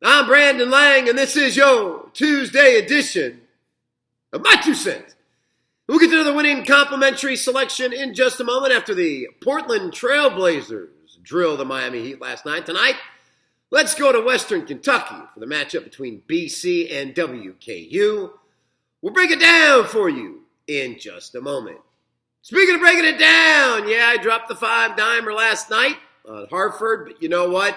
I'm Brandon Lang, and this is your Tuesday edition of My Two Cents. We'll get to another winning complimentary selection in just a moment after the Portland Trail Blazers drilled the Miami Heat last night. Tonight, let's go to Western Kentucky for the matchup between BC and WKU. We'll break it down for you in just a moment. Speaking of breaking it down, I dropped the $5-dimer last night on Hartford, but you know what?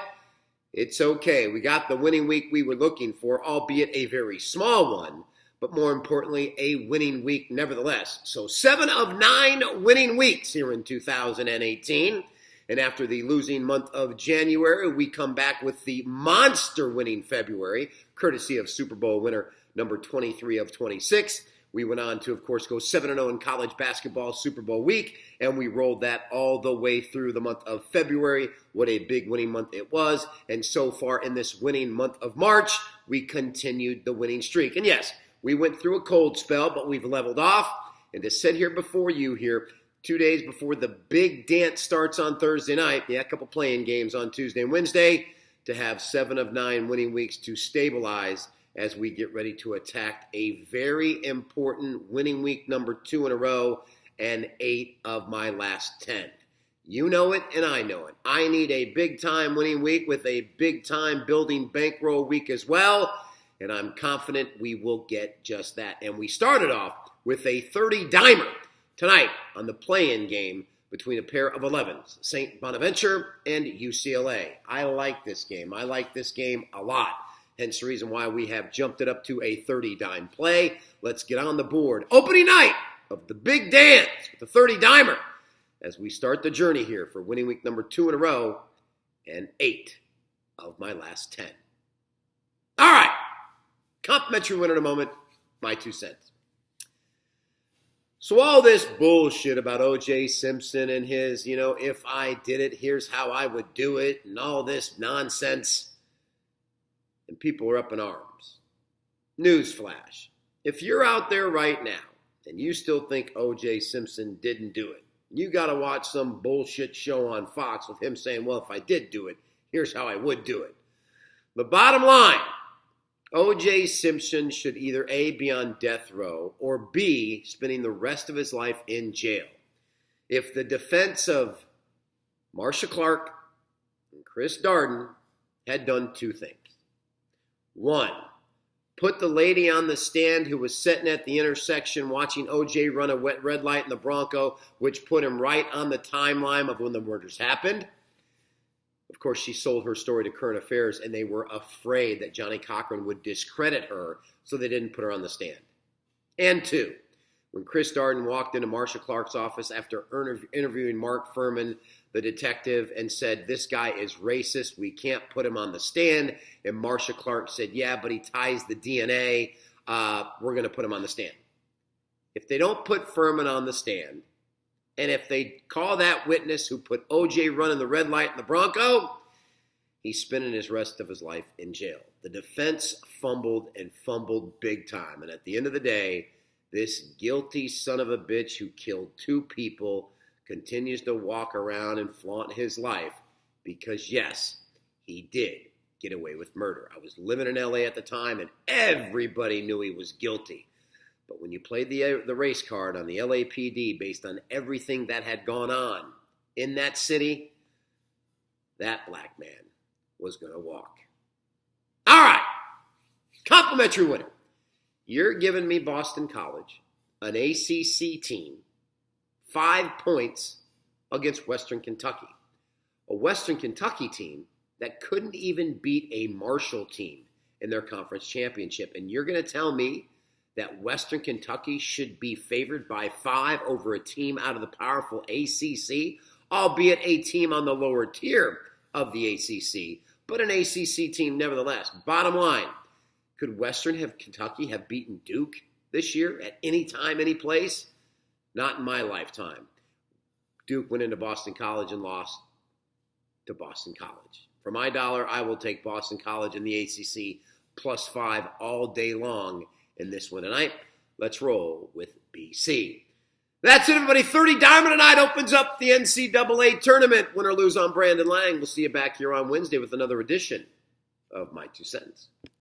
It's okay. We got the winning week we were looking for, albeit a very small one, but more importantly, a winning week nevertheless. So 7 of 9 winning weeks here in 2018. And after the losing month of January, we come back with the monster winning February, courtesy of Super Bowl winner number 23 of 26. We went on to, of course, go 7-0 in college basketball Super Bowl week, and we rolled that all the way through the month of February. What a big winning month it was. And so far in this winning month of March, we continued the winning streak. And yes, we went through a cold spell, but we've leveled off. And to sit here before you here 2 days before the big dance starts on Thursday night, a couple playing games on Tuesday and Wednesday, to have 7 of 9 winning weeks to stabilize as we get ready to attack a very important winning week number 2 in a row and 8 of my last 10. You know it and I know it. I need a big-time winning week with a big-time building bankroll week as well, and I'm confident we will get just that. And we started off with a 30-dimer tonight on the play-in game between a pair of 11s, St. Bonaventure and UCLA. I like this game. I like this game a lot. Hence the reason why we have jumped it up to a 30-dime play. Let's get on the board. Opening night of the big dance with the 30-dimer as we start the journey here for winning week number 2 in a row and 8 of my last 10. All right. Complimentary winner in a moment. My 2 cents. So all this bullshit about O.J. Simpson and his, if I did it, here's how I would do it, and all this nonsense. And people are up in arms. Newsflash. If you're out there right now and you still think O.J. Simpson didn't do it, you got to watch some bullshit show on Fox with him saying, well, if I did do it, here's how I would do it. The bottom line, O.J. Simpson should either A, be on death row, or B, spending the rest of his life in jail. If the defense of Marcia Clark and Chris Darden had done 2 things. 1, put the lady on the stand who was sitting at the intersection watching O.J. run a wet red light in the Bronco, which put him right on the timeline of when the murders happened. Of course, she sold her story to Current Affairs, and they were afraid that Johnny Cochran would discredit her, so they didn't put her on the stand. And 2, when Chris Darden walked into Marcia Clark's office after interviewing Mark Furman, the detective, and said, this guy is racist, we can't put him on the stand, and Marcia Clark said, yeah, but he ties the DNA, we're going to put him on the stand. If they don't put Furman on the stand, and if they call that witness who put O.J. running the red light in the Bronco, he's spending his rest of his life in jail. The defense fumbled and fumbled big time. And at the end of the day, this guilty son of a bitch who killed 2 people continues to walk around and flaunt his life because, yes, he did get away with murder. I was living in L.A. at the time, and everybody knew he was guilty. But when you played the race card on the LAPD based on everything that had gone on in that city, that black man was going to walk. All right. Complimentary winner. You're giving me Boston College, an ACC team, 5 points against Western Kentucky. A Western Kentucky team that couldn't even beat a Marshall team in their conference championship. And you're going to tell me that Western Kentucky should be favored by 5 over a team out of the powerful ACC, albeit a team on the lower tier of the ACC, but an ACC team nevertheless. Bottom line, could Western Kentucky have beaten Duke this year at any time, any place? Not in my lifetime. Duke went into Boston College and lost to Boston College. For my dollar, I will take Boston College in the ACC plus 5 all day long in this one tonight. Let's roll with BC. That's it, everybody. 30-dimer tonight opens up the NCAA tournament. Win or lose on Brandon Lang. We'll see you back here on Wednesday with another edition of my 2 cents.